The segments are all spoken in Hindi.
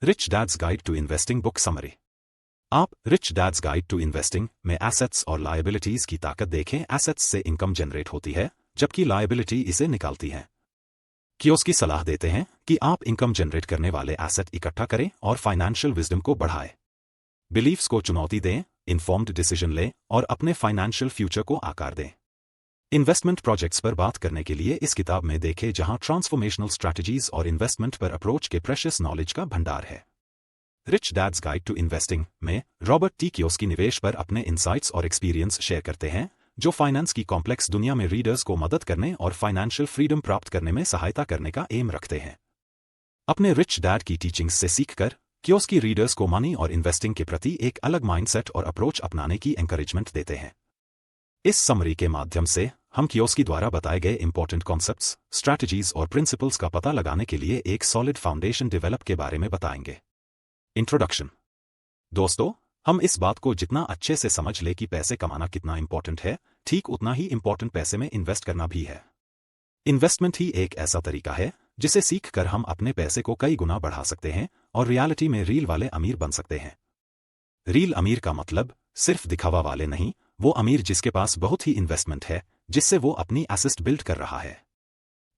Rich dad's guide to investing book summary. आप rich dad's guide to investing में एसेट्स और लायबिलिटीज की ताकत देखें। एसेट्स से इनकम जनरेट होती है जबकि लायबिलिटी इसे निकालती है। कियोस्की सलाह देते हैं कि आप इनकम जनरेट करने वाले एसेट इकट्ठा करें और फाइनेंशियल विजडम को बढ़ाएं। बिलीफ्स को चुनौती दें, इन्फॉर्म्ड डिसीजन लें और अपने फाइनेंशियल फ्यूचर को आकार दें। इन्वेस्टमेंट प्रोजेक्ट्स पर बात करने के लिए इस किताब में देखें जहां ट्रांसफॉर्मेशनल स्ट्रैटेजीज और इन्वेस्टमेंट पर अप्रोच के प्रेशियस नॉलेज का भंडार है। Rich dad's guide to investing में रॉबर्ट टी कियोस्की निवेश पर अपने इनसाइट्स और एक्सपीरियंस शेयर करते हैं जो फाइनेंस की कॉम्प्लेक्स दुनिया में रीडर्स को मदद करने और फाइनेंशियल फ्रीडम प्राप्त करने में सहायता करने का एम रखते हैं। अपने रिच डैड की टीचिंग्स से सीखकर कियोस्की रीडर्स को मनी और इन्वेस्टिंग के प्रति एक अलग माइंडसेट और अप्रोच अपनाने की एनकरेजमेंट देते हैं। इस समरी के माध्यम से हम कियोस्की द्वारा बताए गए इंपॉर्टेंट कॉन्सेप्ट्स, स्ट्रैटेजीज और प्रिंसिपल्स का पता लगाने के लिए एक सॉलिड फाउंडेशन डेवलप के बारे में बताएंगे। इंट्रोडक्शन। दोस्तों, हम इस बात को जितना अच्छे से समझ ले कि पैसे कमाना कितना इंपॉर्टेंट है, ठीक उतना ही इंपॉर्टेंट पैसे में इन्वेस्ट करना भी है। इन्वेस्टमेंट ही एक ऐसा तरीका है जिसे सीखकर हम अपने पैसे को कई गुना बढ़ा सकते हैं और रियलिटी में रील वाले अमीर बन सकते हैं। रील अमीर का मतलब सिर्फ दिखावा वाले नहीं, वो अमीर जिसके पास बहुत ही इन्वेस्टमेंट है जिससे वो अपनी एसेट बिल्ड कर रहा है।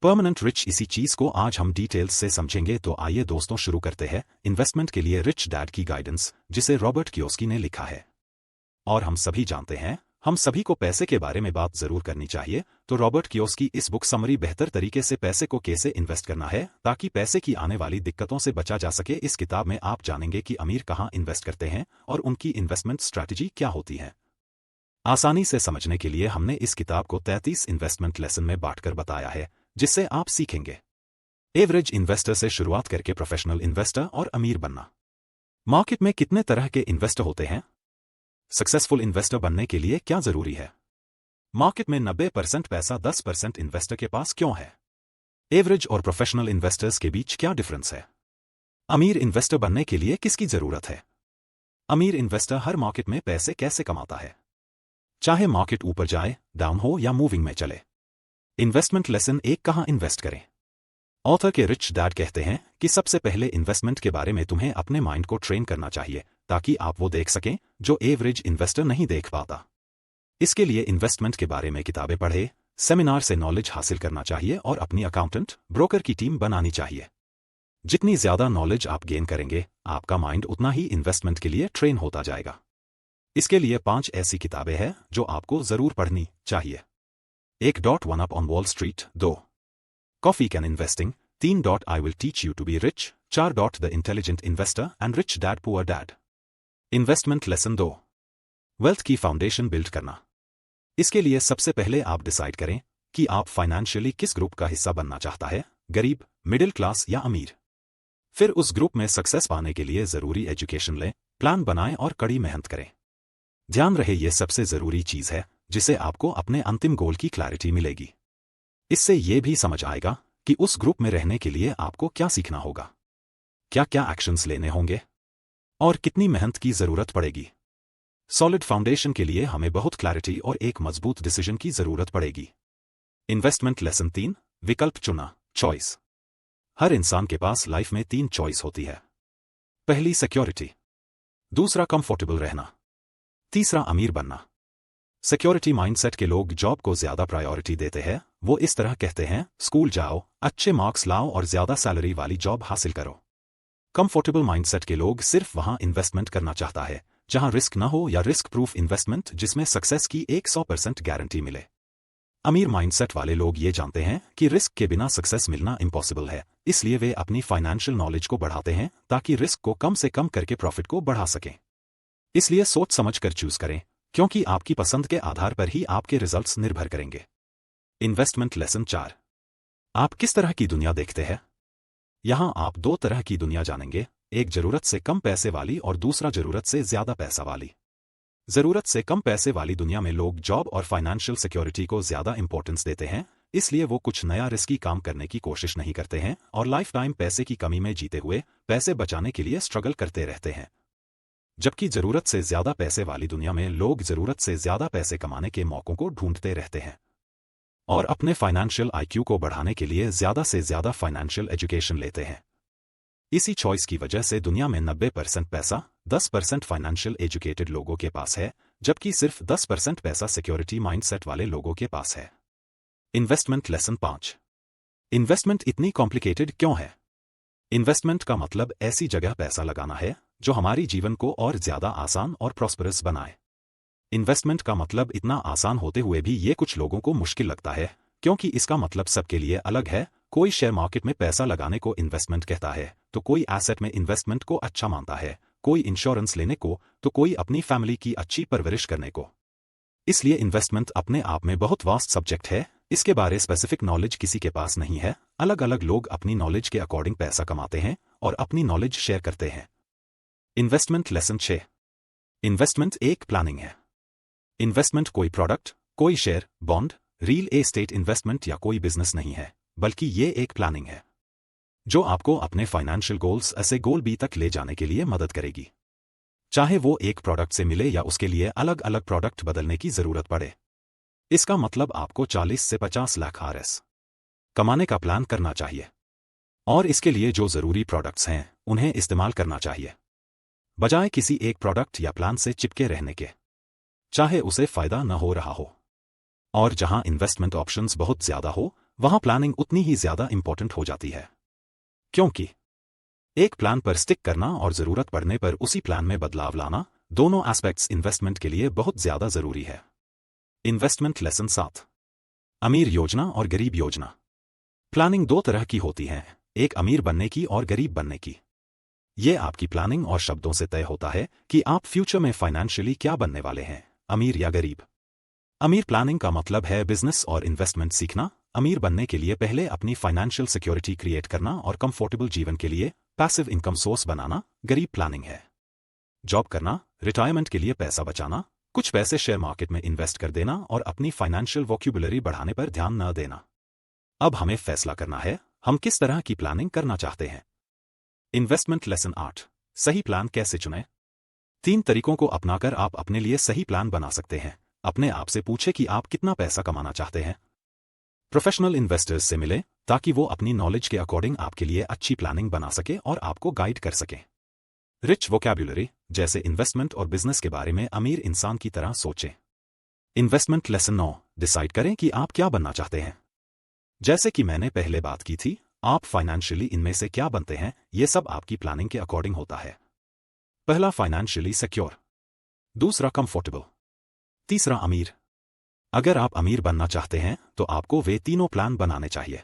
परमानेंट रिच, इसी चीज को आज हम डिटेल्स से समझेंगे। तो आइए दोस्तों शुरू करते हैं इन्वेस्टमेंट के लिए रिच डैड की गाइडेंस, जिसे रॉबर्ट कियोस्की ने लिखा है। और हम सभी जानते हैं, हम सभी को पैसे के बारे में बात जरूर करनी चाहिए। तो रॉबर्ट कियोस्की इस बुक समरी बेहतर तरीके से पैसे को कैसे इन्वेस्ट करना है ताकि पैसे की आने वाली दिक्कतों से बचा जा सके। इस किताब में आप जानेंगे कि अमीर कहाँ इन्वेस्ट करते हैं और उनकी इन्वेस्टमेंट स्ट्रैटेजी क्या होती है। आसानी से समझने के लिए हमने इस किताब को 33 इन्वेस्टमेंट लेसन में बांटकर बताया है, जिससे आप सीखेंगे एवरेज इन्वेस्टर से शुरुआत करके प्रोफेशनल इन्वेस्टर और अमीर बनना। मार्केट में कितने तरह के इन्वेस्टर होते हैं? सक्सेसफुल इन्वेस्टर बनने के लिए क्या जरूरी है? मार्केट में 90% पैसा 10% इन्वेस्टर के पास क्यों है? एवरेज और प्रोफेशनल इन्वेस्टर्स के बीच क्या डिफरेंस है? अमीर इन्वेस्टर बनने के लिए किसकी जरूरत है? अमीर इन्वेस्टर हर मार्केट में पैसे कैसे कमाता है, चाहे मार्केट ऊपर जाए, डाउन हो या मूविंग में चले। इन्वेस्टमेंट लेसन एक, कहां इन्वेस्ट करें? ऑथर के रिच डैड कहते हैं कि सबसे पहले इन्वेस्टमेंट के बारे में तुम्हें अपने माइंड को ट्रेन करना चाहिए ताकि आप वो देख सकें जो एवरेज इन्वेस्टर नहीं देख पाता। इसके लिए इन्वेस्टमेंट के बारे में किताबें पढ़े, सेमिनार से नॉलेज हासिल करना चाहिए और अपनी अकाउंटेंट, ब्रोकर की टीम बनानी चाहिए। जितनी ज्यादा नॉलेज आप गेन करेंगे, आपका माइंड उतना ही इन्वेस्टमेंट के लिए ट्रेन होता जाएगा। इसके लिए 5 ऐसी किताबें हैं जो आपको जरूर पढ़नी चाहिए। 1. 1 up on Wall Street. 2. Coffee can investing. 3. I will teach you to be rich. 4. The intelligent investor and rich dad poor dad. Investment lesson 2, wealth की फाउंडेशन बिल्ड करना। इसके लिए सबसे पहले आप डिसाइड करें कि आप फाइनेंशियली किस ग्रुप का हिस्सा बनना चाहता है, गरीब, मिडिल क्लास या अमीर। फिर उस ग्रुप में सक्सेस पाने के लिए जरूरी एजुकेशन लें, प्लान बनाएं और कड़ी मेहनत करें। ध्यान रहे, ये सबसे जरूरी चीज है जिसे आपको अपने अंतिम गोल की क्लैरिटी मिलेगी। इससे ये भी समझ आएगा कि उस ग्रुप में रहने के लिए आपको क्या सीखना होगा, क्या क्या एक्शंस लेने होंगे और कितनी मेहनत की जरूरत पड़ेगी। सॉलिड फाउंडेशन के लिए हमें बहुत क्लैरिटी और एक मजबूत डिसीजन की जरूरत पड़ेगी। इन्वेस्टमेंट लेसन 3, विकल्प चुना, चॉइस। हर इंसान के पास लाइफ में 3 चॉइस होती है। पहली सिक्योरिटी, दूसरा कंफर्टेबल रहना, तीसरा अमीर बनना। सिक्योरिटी माइंडसेट के लोग जॉब को ज्यादा प्रायोरिटी देते हैं। वो इस तरह कहते हैं, स्कूल जाओ, अच्छे मार्क्स लाओ और ज्यादा सैलरी वाली जॉब हासिल करो। कंफर्टेबल माइंडसेट के लोग सिर्फ वहां इन्वेस्टमेंट करना चाहता है जहां रिस्क ना हो या रिस्क प्रूफ इन्वेस्टमेंट जिसमें सक्सेस की 100% गारंटी मिले। अमीर माइंडसेट वाले लोग ये जानते हैं कि रिस्क के बिना सक्सेस मिलना इम्पॉसिबल है, इसलिए वे अपनी फाइनेंशियल नॉलेज को बढ़ाते हैं ताकि रिस्क को कम से कम करके प्रॉफिट को बढ़ा सकें। इसलिए सोच समझ कर चूज करें, क्योंकि आपकी पसंद के आधार पर ही आपके रिजल्ट्स निर्भर करेंगे। इन्वेस्टमेंट लेसन 4, आप किस तरह की दुनिया देखते हैं? यहां आप 2 तरह की दुनिया जानेंगे, एक जरूरत से कम पैसे वाली और दूसरा जरूरत से ज्यादा पैसा वाली। जरूरत से कम पैसे वाली दुनिया में लोग जॉब और फाइनेंशियल सिक्योरिटी को ज्यादा इंपॉर्टेंस देते हैं, इसलिए वो कुछ नया रिस्की काम करने की कोशिश नहीं करते हैं और लाइफ टाइम पैसे की कमी में जीते हुए पैसे बचाने के लिए स्ट्रगल करते रहते हैं। जबकि जरूरत से ज्यादा पैसे वाली दुनिया में लोग जरूरत से ज्यादा पैसे कमाने के मौकों को ढूंढते रहते हैं और अपने फाइनेंशियल आईक्यू को बढ़ाने के लिए ज्यादा से ज्यादा फाइनेंशियल एजुकेशन लेते हैं। इसी चॉइस की वजह से दुनिया में 90% पैसा 10% फाइनेंशियल एजुकेटेड लोगों के पास है, जबकि सिर्फ 10% पैसा सिक्योरिटी माइंडसेट वाले लोगों के पास है। Investment lesson 5। इन्वेस्टमेंट इतनी कॉम्प्लिकेटेड क्यों है? इन्वेस्टमेंट का मतलब ऐसी जगह पैसा लगाना है जो हमारी जीवन को और ज्यादा आसान और प्रॉस्परस बनाए। इन्वेस्टमेंट का मतलब इतना आसान होते हुए भी ये कुछ लोगों को मुश्किल लगता है, क्योंकि इसका मतलब सबके लिए अलग है। कोई शेयर मार्केट में पैसा लगाने को इन्वेस्टमेंट कहता है, तो कोई एसेट में इन्वेस्टमेंट को अच्छा मानता है, कोई इंश्योरेंस लेने को, तो कोई अपनी फैमिली की अच्छी परवरिश करने को। इसलिए इन्वेस्टमेंट अपने आप में बहुत वास्ट सब्जेक्ट है। इसके बारे स्पेसिफिक नॉलेज किसी के पास नहीं है। अलग अलग लोग अपनी नॉलेज के अकॉर्डिंग पैसा कमाते हैं और अपनी नॉलेज शेयर करते हैं। Investment lesson 6। इन्वेस्टमेंट एक प्लानिंग है। इन्वेस्टमेंट कोई प्रोडक्ट, कोई share, bond, real estate investment या कोई बिजनेस नहीं है, बल्कि ये एक प्लानिंग है जो आपको अपने फाइनेंशियल गोल्स ऐसे गोल बी तक ले जाने के लिए मदद करेगी। चाहे वो एक प्रोडक्ट से मिले या उसके लिए अलग अलग प्रोडक्ट बदलने की जरूरत पड़े। इसका मतलब आपको 40 से 50 लाख RS कमाने का प्लान करना चाहिए, और इसके लिए जो जरूरी प्रोडक्ट्स हैं उन्हें इस्तेमाल करना चाहिए, बजाय किसी एक प्रोडक्ट या प्लान से चिपके रहने के, चाहे उसे फायदा न हो रहा हो। और जहां इन्वेस्टमेंट ऑप्शंस बहुत ज्यादा हो, वहां प्लानिंग उतनी ही ज्यादा इंपॉर्टेंट हो जाती है, क्योंकि एक प्लान पर स्टिक करना और जरूरत पड़ने पर उसी प्लान में बदलाव लाना, दोनों एस्पेक्ट्स इन्वेस्टमेंट के लिए बहुत ज्यादा जरूरी है। Investment lesson 7। अमीर योजना और गरीब योजना। प्लानिंग दो तरह की होती है, एक अमीर बनने की और गरीब बनने की। ये आपकी प्लानिंग और शब्दों से तय होता है कि आप फ्यूचर में फाइनेंशियली क्या बनने वाले हैं, अमीर या गरीब। अमीर प्लानिंग का मतलब है बिजनेस और इन्वेस्टमेंट सीखना। अमीर बनने के लिए पहले अपनी फाइनेंशियल सिक्योरिटी क्रिएट करना और कंफर्टेबल जीवन के लिए पैसिव इनकम सोर्स बनाना गरीब प्लानिंग है। जॉब करना, रिटायरमेंट के लिए पैसा बचाना, कुछ पैसे शेयर मार्केट में इन्वेस्ट कर देना और अपनी फाइनेंशियल वोक्यूबुलरी बढ़ाने पर ध्यान न देना। अब हमें फैसला करना है हम किस तरह की प्लानिंग करना चाहते हैं। Investment lesson 8। सही प्लान कैसे चुनें। 3 तरीकों को अपनाकर आप अपने लिए सही प्लान बना सकते हैं। अपने आप से पूछे कि आप कितना पैसा कमाना चाहते हैं। प्रोफेशनल इन्वेस्टर्स से मिले ताकि वो अपनी नॉलेज के अकॉर्डिंग आपके लिए अच्छी प्लानिंग बना सके और आपको गाइड कर सके। रिच वोकैब्युलरी, जैसे इन्वेस्टमेंट और बिजनेस के बारे में अमीर इंसान की तरह सोचें। Investment lesson 9। डिसाइड करें कि आप क्या बनना चाहते हैं। जैसे कि मैंने पहले बात की थी, आप फाइनेंशियली इनमें से क्या बनते हैं, ये सब आपकी प्लानिंग के अकॉर्डिंग होता है। पहला फाइनेंशियली सिक्योर, दूसरा कंफर्टेबल, तीसरा अमीर। अगर आप अमीर बनना चाहते हैं तो आपको वे तीनों प्लान बनाने चाहिए।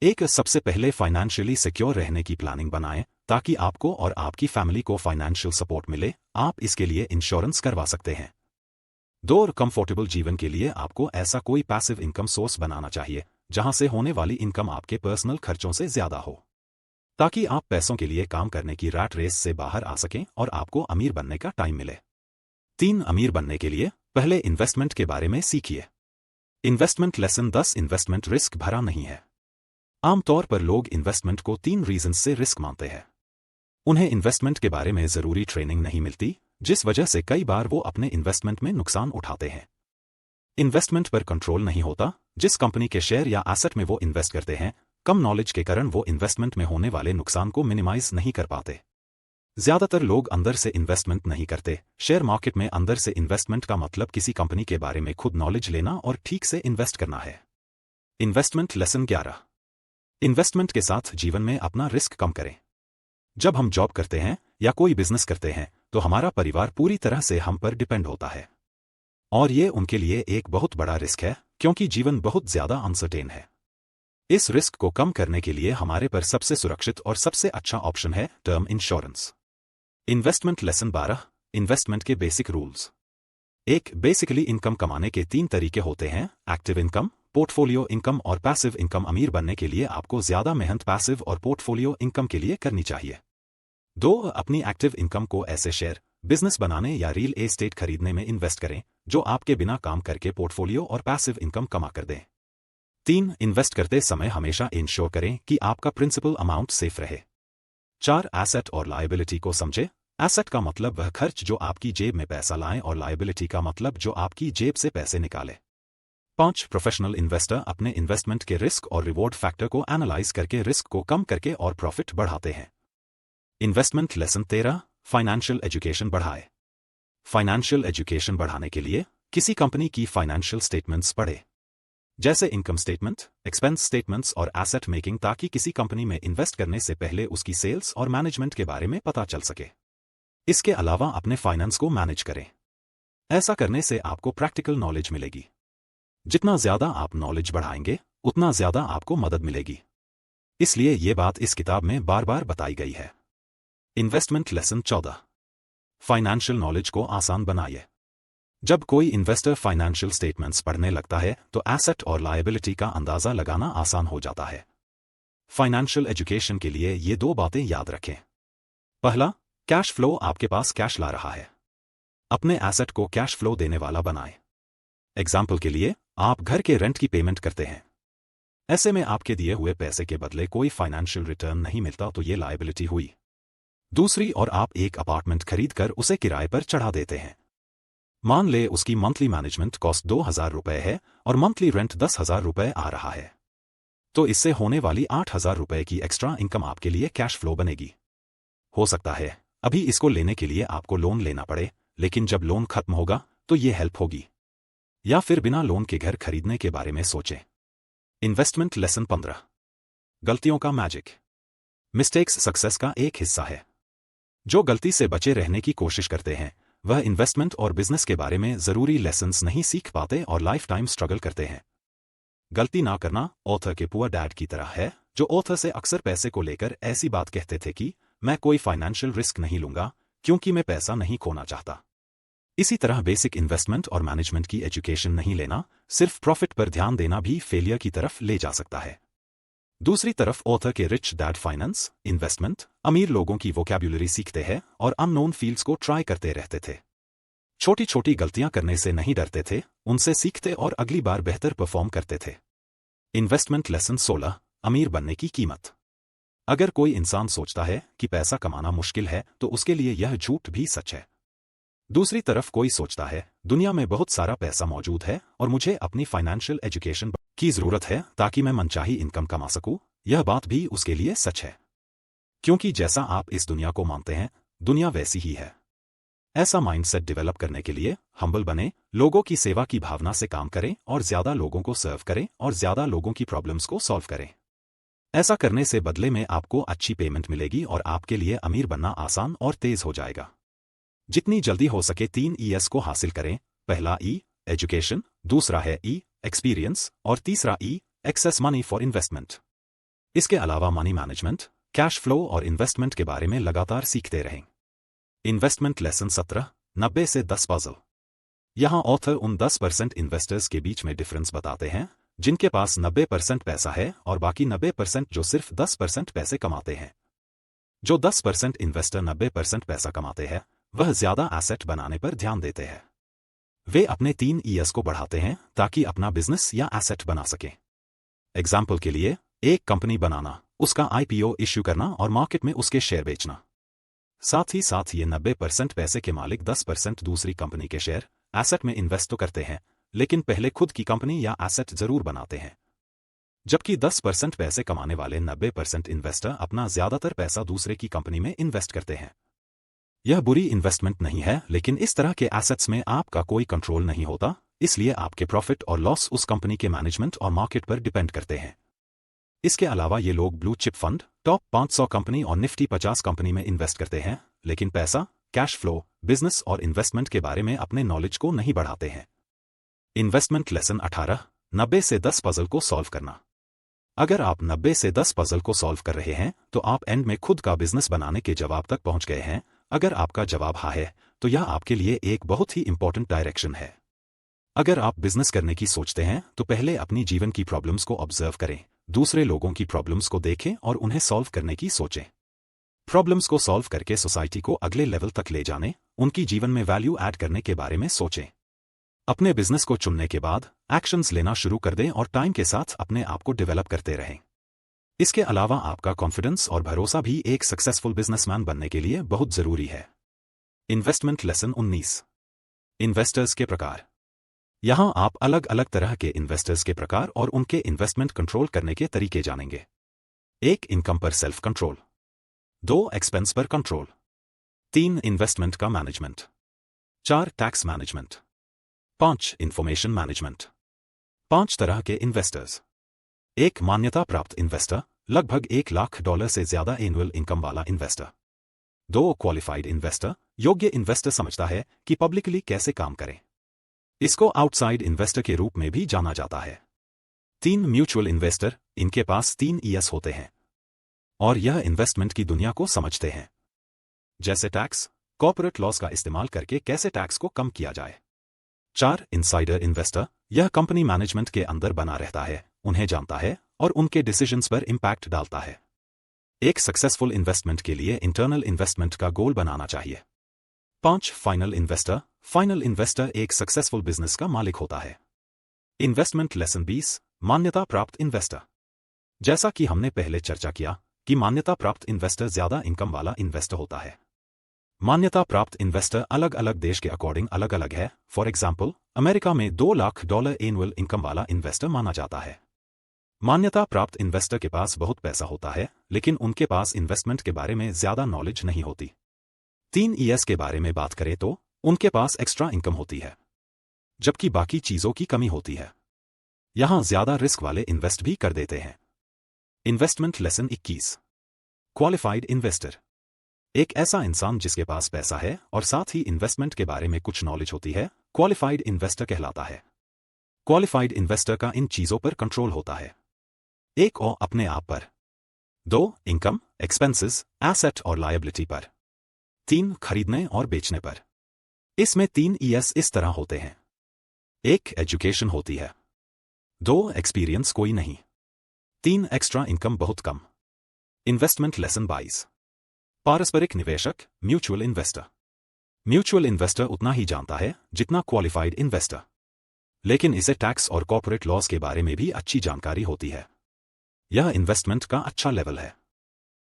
एक, सबसे पहले फाइनेंशियली सिक्योर रहने की प्लानिंग बनाएं ताकि आपको और आपकी फैमिली को फाइनेंशियल सपोर्ट मिले। आप इसके लिए इंश्योरेंस करवा सकते हैं। 2, कंफर्टेबल जीवन के लिए आपको ऐसा कोई पैसिव इनकम सोर्स बनाना चाहिए जहां से होने वाली इनकम आपके पर्सनल खर्चों से ज्यादा हो, ताकि आप पैसों के लिए काम करने की रैट रेस से बाहर आ सकें और आपको अमीर बनने का टाइम मिले। 3, अमीर बनने के लिए पहले इन्वेस्टमेंट के बारे में सीखिए। Investment lesson 10। इन्वेस्टमेंट रिस्क भरा नहीं है। आमतौर पर लोग इन्वेस्टमेंट को 3 रीजंस से रिस्क मानते हैं। उन्हें इन्वेस्टमेंट के बारे में जरूरी ट्रेनिंग नहीं मिलती, जिस वजह से कई बार वो अपने इन्वेस्टमेंट में नुकसान उठाते हैं। इन्वेस्टमेंट पर कंट्रोल नहीं होता। जिस कंपनी के शेयर या एसेट में वो इन्वेस्ट करते हैं, कम नॉलेज के कारण वो इन्वेस्टमेंट में होने वाले नुकसान को मिनिमाइज नहीं कर पाते। ज्यादातर लोग अंदर से इन्वेस्टमेंट नहीं करते। शेयर मार्केट में अंदर से इन्वेस्टमेंट का मतलब किसी कंपनी के बारे में खुद नॉलेज लेना और ठीक से इन्वेस्ट करना है। Investment lesson 11। इन्वेस्टमेंट के साथ जीवन में अपना रिस्क कम करें। जब हम जॉब करते हैं या कोई बिजनेस करते हैं तो हमारा परिवार पूरी तरह से हम पर डिपेंड होता है, और ये उनके लिए एक बहुत बड़ा रिस्क है, क्योंकि जीवन बहुत ज्यादा अनसर्टेन है। इस रिस्क को कम करने के लिए हमारे पर सबसे सुरक्षित और सबसे अच्छा ऑप्शन है term insurance. Investment lesson 12। Investment के बेसिक रूल्स। 1, बेसिकली इनकम कमाने के 3 तरीके होते हैं, एक्टिव इनकम, पोर्टफोलियो इनकम और पैसिव इनकम। अमीर बनने के लिए आपको ज्यादा मेहनत पैसिव और पोर्टफोलियो इनकम के लिए करनी चाहिए। 2, अपनी एक्टिव इनकम को ऐसे शेयर, बिजनेस बनाने या रियल एस्टेट खरीदने में इन्वेस्ट करें जो आपके बिना काम करके पोर्टफोलियो और पैसिव इनकम कमा कर दें। 3, इन्वेस्ट करते समय हमेशा इंश्योर करें कि आपका प्रिंसिपल अमाउंट सेफ रहे। 4, एसेट और लायबिलिटी को समझे। एसेट का मतलब वह खर्च जो आपकी जेब में पैसा लाएं और लायबिलिटी का मतलब जो आपकी जेब से पैसे निकाले। 5, प्रोफेशनल इन्वेस्टर अपने इन्वेस्टमेंट के रिस्क और रिवॉर्ड फैक्टर को एनालाइज करके रिस्क को कम करके और प्रॉफिट बढ़ाते हैं। इन्वेस्टमेंट लेसन 13 फाइनेंशियल एजुकेशन बढ़ाए। फाइनेंशियल एजुकेशन बढ़ाने के लिए किसी कंपनी की फाइनेंशियल स्टेटमेंट्स पढ़े, जैसे इनकम स्टेटमेंट, एक्सपेंस स्टेटमेंट्स और एसेट मेकिंग, ताकि किसी कंपनी में इन्वेस्ट करने से पहले उसकी सेल्स और मैनेजमेंट के बारे में पता चल सके। इसके अलावा अपने फाइनेंस को मैनेज करें। ऐसा करने से आपको प्रैक्टिकल नॉलेज मिलेगी। जितना ज्यादा आप नॉलेज बढ़ाएंगे उतना ज्यादा आपको मदद मिलेगी। इसलिए ये बात इस किताब में बार बार बताई गई है। इन्वेस्टमेंट लेसन 14 फाइनेंशियल नॉलेज को आसान बनाइए। जब कोई इन्वेस्टर फाइनेंशियल स्टेटमेंट्स पढ़ने लगता है तो एसेट और लायबिलिटी का अंदाजा लगाना आसान हो जाता है। फाइनेंशियल एजुकेशन के लिए ये 2 बातें याद रखें। पहला, कैश फ्लो आपके पास कैश ला रहा है। अपने एसेट को कैश फ्लो देने वाला बनाएं। एग्जाम्पल के लिए, आप घर के रेंट की पेमेंट करते हैं। ऐसे में आपके दिए हुए पैसे के बदले कोई फाइनेंशियल रिटर्न नहीं मिलता तो ये लायबिलिटी हुई। दूसरी ओर, आप एक अपार्टमेंट खरीदकर उसे किराए पर चढ़ा देते हैं। मान ले उसकी मंथली मैनेजमेंट कॉस्ट 2,000 रुपए है और मंथली रेंट 10,000 रुपए आ रहा है। तो इससे होने वाली 8,000 रुपए की एक्स्ट्रा इनकम आपके लिए कैश फ्लो बनेगी। हो सकता है अभी इसको लेने के लिए आपको लोन लेना पड़े, लेकिन जब लोन खत्म होगा तो ये हेल्प होगी। या फिर बिना लोन के घर खरीदने के बारे में सोचें। इन्वेस्टमेंट लेसन 15 गलतियों का मैजिक। मिस्टेक्स सक्सेस का एक हिस्सा है। जो गलती से बचे रहने की कोशिश करते हैं वह इन्वेस्टमेंट और बिजनेस के बारे में जरूरी लेसन्स नहीं सीख पाते और लाइफ टाइम स्ट्रगल करते हैं। गलती ना करना ऑथर के पुअर डैड की तरह है, जो ऑथर से अक्सर पैसे को लेकर ऐसी बात कहते थे कि मैं कोई फाइनेंशियल रिस्क नहीं लूंगा क्योंकि मैं पैसा नहीं खोना चाहता। इसी तरह बेसिक इन्वेस्टमेंट और मैनेजमेंट की एजुकेशन नहीं लेना, सिर्फ प्रॉफिट पर ध्यान देना भी फेलियर की तरफ ले जा सकता है। दूसरी तरफ ऑथर के रिच डैड फाइनेंस, इन्वेस्टमेंट, अमीर लोगों की वोकैब्युलरी सीखते हैं और अननोन फील्ड्स को ट्राई करते रहते थे। छोटी छोटी गलतियां करने से नहीं डरते थे, उनसे सीखते और अगली बार बेहतर परफॉर्म करते थे। इन्वेस्टमेंट लेसन 16 अमीर बनने की कीमत। अगर कोई इंसान सोचता है कि पैसा कमाना मुश्किल है तो उसके लिए यह झूठ भी सच है। दूसरी तरफ कोई सोचता है दुनिया में बहुत सारा पैसा मौजूद है और मुझे अपनी फाइनेंशियल एजुकेशन की जरूरत है ताकि मैं मनचाही इनकम कमा सकूं, यह बात भी उसके लिए सच है। क्योंकि जैसा आप इस दुनिया को मानते हैं दुनिया वैसी ही है। ऐसा माइंडसेट डेवलप करने के लिए हम्बल बने, लोगों की सेवा की भावना से काम करें और ज्यादा लोगों को सर्व करें और ज्यादा लोगों की प्रॉब्लम्स को सॉल्व करें। ऐसा करने से बदले में आपको अच्छी पेमेंट मिलेगी और आपके लिए अमीर बनना आसान और तेज हो जाएगा। जितनी जल्दी हो सके 3 ES को हासिल करें। पहला E एजुकेशन, दूसरा है E एक्सपीरियंस और तीसरा E excess money for investment. इसके अलावा मनी मैनेजमेंट, कैश फ्लो और इन्वेस्टमेंट के बारे में लगातार सीखते रहें। इन्वेस्टमेंट लेसन 17 90 से 10 पजल। यहाँ ऑथर उन 10% इन्वेस्टर्स के बीच में डिफरेंस बताते हैं जिनके पास 90% पैसा है और बाकी 90% जो सिर्फ 10% पैसे कमाते हैं। जो 10% इन्वेस्टर 90% पैसा कमाते हैं वह ज्यादा एसेट बनाने पर ध्यान देते हैं। वे अपने 3 ES को बढ़ाते हैं ताकि अपना बिजनेस या एसेट बना सकें। एग्जाम्पल के लिए, एक कंपनी बनाना, उसका IPO इश्यू करना और मार्केट में उसके शेयर बेचना। साथ ही साथ ये 90% पैसे के मालिक 10% दूसरी कंपनी के शेयर एसेट में इन्वेस्ट तो करते हैं, लेकिन पहले खुद की कंपनी या एसेट जरूर बनाते हैं। जबकि 10% पैसे कमाने वाले 90% इन्वेस्टर अपना ज्यादातर पैसा दूसरे की कंपनी में इन्वेस्ट करते हैं। यह बुरी इन्वेस्टमेंट नहीं है, लेकिन इस तरह के एसेट्स में आपका कोई कंट्रोल नहीं होता, इसलिए आपके प्रॉफिट और लॉस उस कंपनी के मैनेजमेंट और मार्केट पर डिपेंड करते हैं। इसके अलावा ये लोग blue chip fund, top 500 company और निफ्टी 50 कंपनी में इन्वेस्ट करते हैं, लेकिन पैसा, कैश फ्लो, बिजनेस और इन्वेस्टमेंट के बारे में अपने नॉलेज को नहीं बढ़ाते हैं। इन्वेस्टमेंट लेसन 18 90 से 10 पजल को सॉल्व करना। अगर आप 90 से 10 पजल को सॉल्व कर रहे हैं तो आप एंड में खुद का बिजनेस बनाने के जवाब तक पहुंच गए हैं। अगर आपका जवाब हाँ है तो यह आपके लिए एक बहुत ही इंपॉर्टेंट डायरेक्शन है। अगर आप बिजनेस करने की सोचते हैं तो पहले अपनी जीवन की प्रॉब्लम्स को ऑब्जर्व करें, दूसरे लोगों की प्रॉब्लम्स को देखें और उन्हें सॉल्व करने की सोचें। प्रॉब्लम्स को सॉल्व करके सोसाइटी को अगले लेवल तक ले जाने, उनकी जीवन में वैल्यू ऐड करने के बारे में सोचें। अपने बिजनेस को चुनने के बाद एक्शंस लेना शुरू कर दें और टाइम के साथ अपने आप को डेवलप करते रहें। इसके अलावा आपका कॉन्फिडेंस और भरोसा भी एक सक्सेसफुल बिजनेसमैन बनने के लिए बहुत जरूरी है। इन्वेस्टमेंट लेसन 19 इन्वेस्टर्स के प्रकार। यहां आप अलग अलग तरह के इन्वेस्टर्स के प्रकार और उनके इन्वेस्टमेंट कंट्रोल करने के तरीके जानेंगे। 1 इनकम पर सेल्फ कंट्रोल। 2 एक्सपेंस पर कंट्रोल। 3 इन्वेस्टमेंट का management. 4 tax management. 5 information management. 5 तरह के इन्वेस्टर्स। 1 मान्यता प्राप्त इन्वेस्टर, लगभग $1 लाख से ज्यादा एनुअल इनकम वाला इन्वेस्टर। 2 क्वालिफाइड इन्वेस्टर, योग्य इन्वेस्टर समझता है कि पब्लिकली कैसे काम करें। इसको आउटसाइड इन्वेस्टर के रूप में भी जाना जाता है। 3 म्यूचुअल इन्वेस्टर, इनके पास 3 ES होते हैं और यह इन्वेस्टमेंट की दुनिया को समझते हैं, जैसे टैक्स, कॉर्पोरेट लॉस का इस्तेमाल करके कैसे टैक्स को कम किया जाए। 4 इनसाइडर इन्वेस्टर, यह कंपनी मैनेजमेंट के अंदर बना रहता है, उन्हें जानता है और उनके डिसीजंस पर इंपैक्ट डालता है। एक सक्सेसफुल इन्वेस्टमेंट के लिए इंटरनल इन्वेस्टमेंट का गोल बनाना चाहिए। 5 फाइनल इन्वेस्टर, फाइनल इन्वेस्टर एक सक्सेसफुल बिजनेस का मालिक होता है। इन्वेस्टमेंट लेसन 20, मान्यता प्राप्त इन्वेस्टर। जैसा कि हमने पहले चर्चा किया कि मान्यता प्राप्त इन्वेस्टर ज्यादा इनकम वाला इन्वेस्टर होता है। मान्यता प्राप्त इन्वेस्टर अलग अलग देश के अकॉर्डिंग अलग अलग है। फॉर एग्जाम्पल, अमेरिका में $2 लाख एनुअल इनकम वाला इन्वेस्टर माना जाता है। मान्यता प्राप्त इन्वेस्टर के पास बहुत पैसा होता है, लेकिन उनके पास इन्वेस्टमेंट के बारे में ज्यादा नॉलेज नहीं होती। 3 ES के बारे में बात करें तो उनके पास एक्स्ट्रा इनकम होती है, जबकि बाकी चीजों की कमी होती है। यहां ज्यादा रिस्क वाले इन्वेस्ट भी कर देते हैं। Investment lesson 21, qualified investor. एक ऐसा इंसान जिसके पास पैसा है और साथ ही इन्वेस्टमेंट के बारे में कुछ नॉलेज होती है, क्वालिफाइड इन्वेस्टर कहलाता है। क्वालिफाइड इन्वेस्टर का इन चीजों पर कंट्रोल होता है। 1 और अपने आप पर। 2 इनकम, एक्सपेंसेस, एसेट और लायबिलिटी पर। 3 खरीदने और बेचने पर। इसमें 3 ES इस तरह होते हैं। 1 एजुकेशन होती है। 2 एक्सपीरियंस कोई नहीं। 3 एक्स्ट्रा इनकम बहुत कम। इन्वेस्टमेंट लेसन 22, पारस्परिक निवेशक, म्यूचुअल इन्वेस्टर। म्यूचुअल इन्वेस्टर उतना ही जानता है जितना क्वालिफाइड इन्वेस्टर, लेकिन इसे टैक्स और कॉर्पोरेट लॉस के बारे में भी अच्छी जानकारी होती है। यह इन्वेस्टमेंट का अच्छा लेवल है।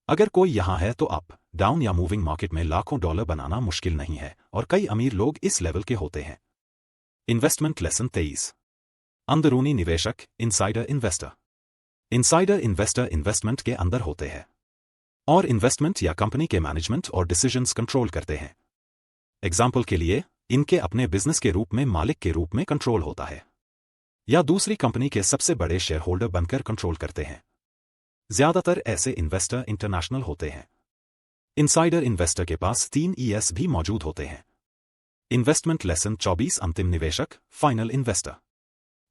अगर कोई यहां है तो अप, डाउन या मूविंग मार्केट में लाखों डॉलर बनाना मुश्किल नहीं है और कई अमीर लोग इस लेवल के होते हैं। इन्वेस्टमेंट लेसन 23, अंदरूनी निवेशक, insider investor. Insider investor investment के अंदर होते हैं और इन्वेस्टमेंट या कंपनी के मैनेजमेंट और डिसीजंस कंट्रोल करते हैं। एग्जाम्पल के लिए, इनके अपने बिजनेस के रूप में मालिक के रूप में कंट्रोल होता है या दूसरी कंपनी के सबसे बड़े शेयर होल्डर बनकर कंट्रोल करते हैं। ज्यादातर ऐसे इन्वेस्टर इंटरनेशनल होते हैं। इनसाइडर इन्वेस्टर के पास 3 ES भी मौजूद होते हैं। इन्वेस्टमेंट लेसन 24, अंतिम निवेशक, फाइनल इन्वेस्टर।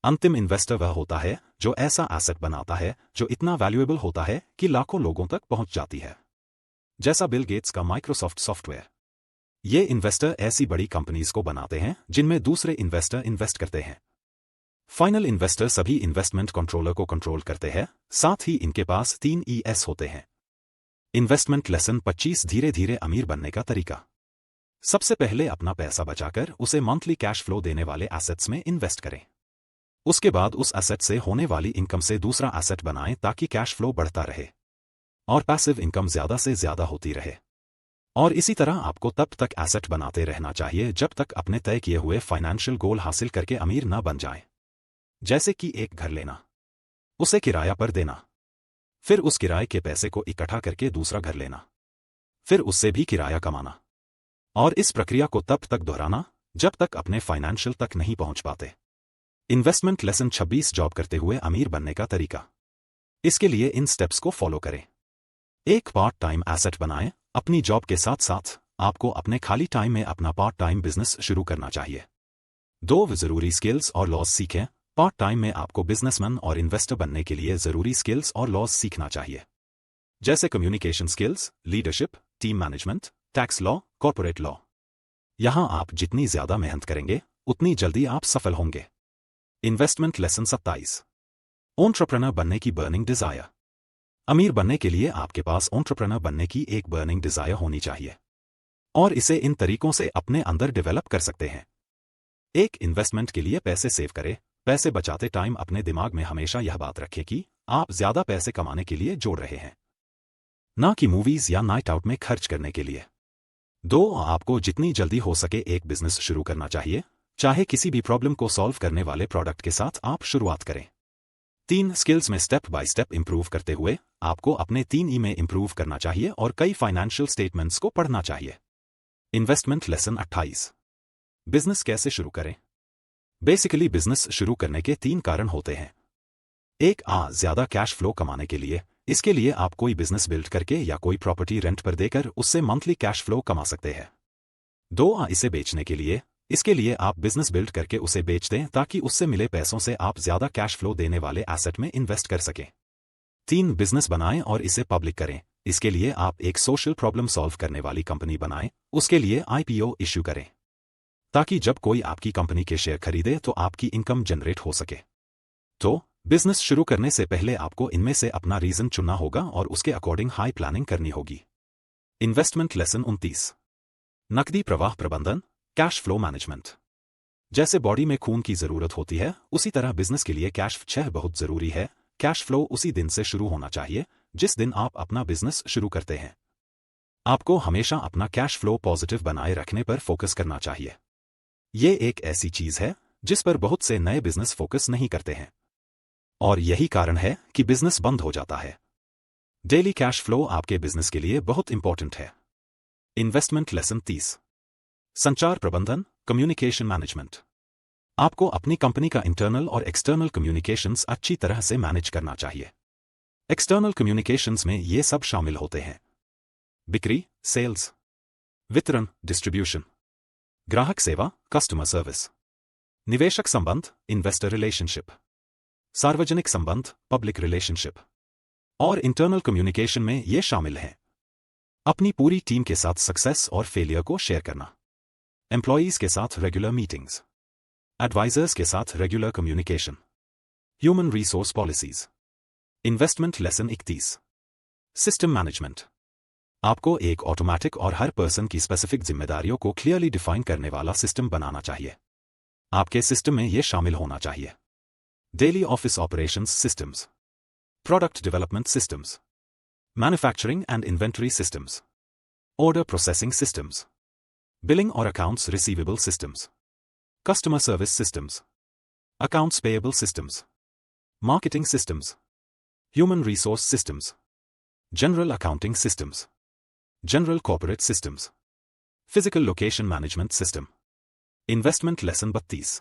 अंतिम इन्वेस्टर वह होता है जो ऐसा एसेट बनाता है जो इतना वैल्यूएबल होता है कि लाखों लोगों तक पहुंच जाती है, जैसा बिल गेट्स का माइक्रोसॉफ्ट सॉफ्टवेयर। ये इन्वेस्टर ऐसी बड़ी कंपनीज को बनाते हैं जिनमें दूसरे इन्वेस्टर इन्वेस्ट करते हैं। फाइनल इन्वेस्टर सभी इन्वेस्टमेंट कंट्रोलर को कंट्रोल करते हैं, साथ ही इनके पास 3 ES होते हैं। इन्वेस्टमेंट लेसन 25, धीरे धीरे अमीर बनने का तरीका। सबसे पहले अपना पैसा बचाकर उसे मंथली कैश फ्लो देने वाले एसेट्स में इन्वेस्ट करें। उसके बाद उस एसेट से होने वाली इनकम से दूसरा एसेट बनाएं ताकि कैश फ्लो बढ़ता रहे और पैसिव इनकम ज्यादा से ज्यादा होती रहे। और इसी तरह आपको तब तक एसेट बनाते रहना चाहिए जब तक अपने तय किए हुए फाइनेंशियल गोल हासिल करके अमीर न बन जाएं। जैसे कि एक घर लेना, उसे किराया पर देना, फिर उस किराए के पैसे को इकट्ठा करके दूसरा घर लेना, फिर उससे भी किराया कमाना, और इस प्रक्रिया को तब तक दोहराना जब तक अपने फाइनेंशियल तक नहीं पहुंच पाते। इन्वेस्टमेंट लेसन 26, जॉब करते हुए अमीर बनने का तरीका। इसके लिए इन स्टेप्स को फॉलो करें। 1 पार्ट टाइम एसेट बनाएं। अपनी जॉब के साथ साथ आपको अपने खाली टाइम में अपना पार्ट टाइम बिजनेस शुरू करना चाहिए। 2 जरूरी स्किल्स और लॉज सीखें। पार्ट टाइम में आपको बिजनेसमैन और इन्वेस्टर बनने के लिए जरूरी स्किल्स और लॉज सीखना चाहिए, जैसे communication skills, leadership, team management, tax law, corporate law. यहां आप जितनी ज्यादा मेहनत करेंगे उतनी जल्दी आप सफल होंगे। इन्वेस्टमेंट लेसन 27, एंटरप्रेन्योर बनने की बर्निंग डिजायर। अमीर बनने के लिए आपके पास एंटरप्रेन्योर बनने की एक बर्निंग डिजायर होनी चाहिए और इसे इन तरीकों से अपने अंदर डेवलप कर सकते हैं। 1 इन्वेस्टमेंट के लिए पैसे सेव करें। पैसे बचाते टाइम अपने दिमाग में हमेशा यह बात रखें कि आप ज्यादा पैसे कमाने के लिए जोड़ रहे हैं, ना कि मूवीज या नाइट आउट में खर्च करने के लिए। 2 आपको जितनी जल्दी हो सके एक बिजनेस शुरू करना चाहिए, चाहे किसी भी प्रॉब्लम को सॉल्व करने वाले प्रोडक्ट के साथ आप शुरुआत करें। 3 स्किल्स में स्टेप बाय स्टेप इंप्रूव करते हुए आपको अपने 3 ई में इंप्रूव करना चाहिए और कई फाइनेंशियल स्टेटमेंट्स को पढ़ना चाहिए। Investment lesson 28। बिजनेस कैसे शुरू करें? बेसिकली बिजनेस शुरू करने के 3 कारण होते हैं। 1 ज्यादा कैश फ्लो कमाने के लिए, इसके लिए आप कोई बिजनेस बिल्ड करके या कोई प्रॉपर्टी रेंट पर देकर उससे मंथली कैश फ्लो कमा सकते हैं। 2 इसे बेचने के लिए, इसके लिए आप बिजनेस बिल्ड करके उसे बेच दें ताकि उससे मिले पैसों से आप ज्यादा कैश फ्लो देने वाले एसेट में इन्वेस्ट कर सकें। 3 बिजनेस बनाएं और इसे पब्लिक करें, इसके लिए आप एक सोशल प्रॉब्लम सॉल्व करने वाली कंपनी बनाएं, उसके लिए IPO इश्यू करें ताकि जब कोई आपकी कंपनी के शेयर खरीदे तो आपकी इनकम जनरेट हो सके। तो बिजनेस शुरू करने से पहले आपको इनमें से अपना रीजन चुनना होगा और उसके अकॉर्डिंग हाई प्लानिंग करनी होगी। Investment lesson 29। नकदी प्रवाह प्रबंधन, कैश फ्लो मैनेजमेंट। जैसे बॉडी में खून की जरूरत होती है, उसी तरह बिजनेस के लिए कैश फ्लो बहुत जरूरी है। कैश फ्लो उसी दिन से शुरू होना चाहिए जिस दिन आप अपना बिजनेस शुरू करते हैं। आपको हमेशा अपना कैश फ्लो पॉजिटिव बनाए रखने पर फोकस करना चाहिए। ये एक ऐसी चीज है जिस पर बहुत से नए बिजनेस फोकस नहीं करते हैं और यही कारण है कि बिजनेस बंद हो जाता है। डेली कैश फ्लो आपके बिजनेस के लिए बहुत इंपॉर्टेंट है। Investment lesson 30। संचार प्रबंधन, कम्युनिकेशन मैनेजमेंट। आपको अपनी कंपनी का इंटरनल और एक्सटर्नल कम्युनिकेशंस अच्छी तरह से मैनेज करना चाहिए। एक्सटर्नल कम्युनिकेशंस में ये सब शामिल होते हैं: बिक्री, सेल्स, वितरण, डिस्ट्रीब्यूशन, ग्राहक सेवा, कस्टमर सर्विस, निवेशक संबंध, इन्वेस्टर रिलेशनशिप, सार्वजनिक संबंध, पब्लिक रिलेशनशिप, और इंटरनल कम्युनिकेशन में ये शामिल हैं: अपनी पूरी टीम के साथ सक्सेस और फेलियर को शेयर करना, एम्प्लॉयज के साथ रेगुलर मीटिंग्स, एडवाइजर्स के साथ regular communication, human resource policies. Investment lesson 31। System management. आपको एक ऑटोमेटिक और हर पर्सन की स्पेसिफिक जिम्मेदारियों को क्लियरली डिफाइन करने वाला सिस्टम बनाना चाहिए। आपके सिस्टम में यह शामिल होना चाहिए: daily office operations systems, product development systems, manufacturing and inventory systems, order processing systems, billing और accounts receivable systems, customer service systems, accounts payable systems, marketing systems, human resource systems, general accounting systems, general corporate systems, physical location management system. Investment lesson 32।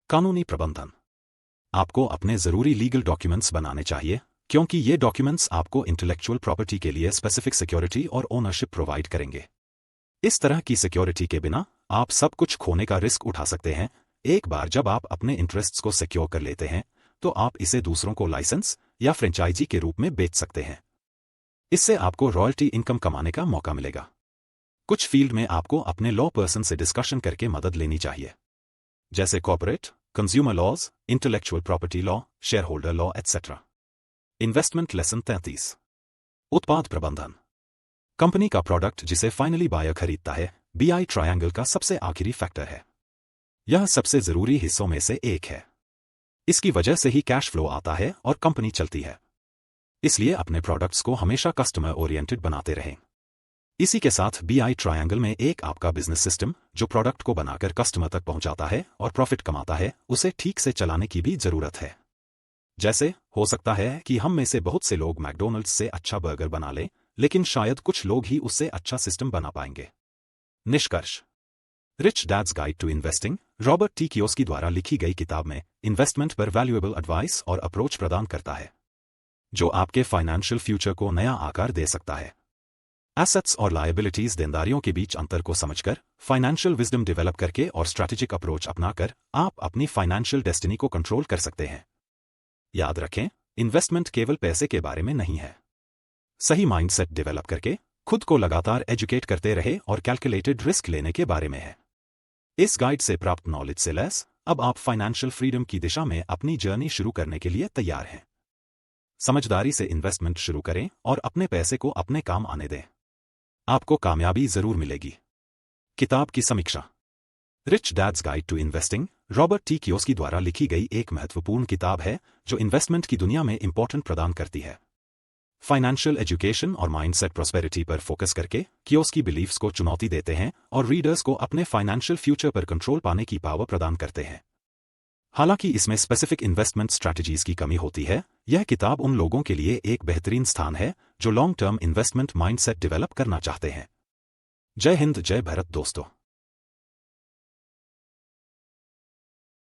कानूनी प्रबंधन। आपको अपने जरूरी लीगल डॉक्यूमेंट्स बनाने चाहिए क्योंकि ये डॉक्यूमेंट्स आपको इंटेलेक्चुअल प्रॉपर्टी के लिए स्पेसिफिक सिक्योरिटी और ओनरशिप प्रोवाइड करेंगे। इस तरह की सिक्योरिटी के बिना आप सब कुछ खोने का रिस्क उठा सकते हैं। एक बार जब आप अपने इंटरेस्ट्स को सिक्योर कर लेते हैं तो आप इसे दूसरों को लाइसेंस या फ्रेंचाइजी के रूप में बेच सकते हैं। इससे आपको रॉयल्टी इनकम कमाने का मौका मिलेगा। कुछ फील्ड में आपको अपने लॉ पर्सन से डिस्कशन करके मदद लेनी चाहिए, जैसे corporate, consumer laws, intellectual property law, share holder law etcetera. Investment lesson 33। उत्पाद प्रबंधन। कंपनी का प्रोडक्ट जिसे फाइनली बायर खरीदता है, BI ट्रायंगल का सबसे आखिरी फैक्टर है। यह सबसे जरूरी हिस्सों में से एक है। इसकी वजह से ही कैश फ्लो आता है और कंपनी चलती है। इसलिए अपने प्रोडक्ट्स को हमेशा कस्टमर ओरिएंटेड बनाते रहें। इसी के साथ BI ट्रायंगल में एक आपका बिजनेस सिस्टम जो प्रोडक्ट को बनाकर कस्टमर तक पहुंचाता है और प्रॉफिट कमाता है, उसे ठीक से चलाने की भी जरूरत है। जैसे हो सकता है कि हम में से बहुत से लोग मैकडॉनल्ड्स से अच्छा बर्गर बना लें, लेकिन शायद कुछ लोग ही उससे अच्छा सिस्टम बना पाएंगे। निष्कर्ष। Rich dad's guide to investing Robert T. Kiyosaki द्वारा लिखी गई किताब में इन्वेस्टमेंट पर वैल्यूएबल एडवाइस और अप्रोच प्रदान करता है जो आपके फाइनेंशियल फ्यूचर को नया आकार दे सकता है। एसेट्स और लायबिलिटीज देनदारियों के बीच अंतर को समझकर, फाइनेंशियल विजडम डेवलप करके और स्ट्रैटेजिक अप्रोच अपनाकर आप अपनी फाइनेंशियल डेस्टिनी को कंट्रोल कर सकते हैं। याद रखें, इन्वेस्टमेंट केवल पैसे के बारे में नहीं है। सही माइंडसेट डेवलप करके खुद को लगातार एजुकेट करते रहे और कैलकुलेटेड रिस्क लेने के बारे में है। इस गाइड से प्राप्त नॉलेज से लैस अब आप फाइनेंशियल फ्रीडम की दिशा में अपनी जर्नी शुरू करने के लिए तैयार हैं। समझदारी से इन्वेस्टमेंट शुरू करें और अपने पैसे को अपने काम आने दें। आपको कामयाबी जरूर मिलेगी। किताब की समीक्षा। Rich dad's guide to investing Robert T. Kiyosaki द्वारा लिखी गई एक महत्वपूर्ण किताब है जो इन्वेस्टमेंट की दुनिया में इंपॉर्टेंट प्रदान करती है। फाइनेंशियल एजुकेशन और माइंडसेट प्रॉस्पेरिटी पर फोकस करके कियोसाकी बिलीफ्स को चुनौती देते हैं और रीडर्स को अपने फाइनेंशियल फ्यूचर पर कंट्रोल पाने की पावर प्रदान करते हैं। हालांकि इसमें स्पेसिफिक इन्वेस्टमेंट स्ट्रैटेजीज की कमी होती है, यह किताब उन लोगों के लिए एक बेहतरीन स्थान है जो long term investment mindset develop करना चाहते हैं। जय हिंद, जय भारत दोस्तों।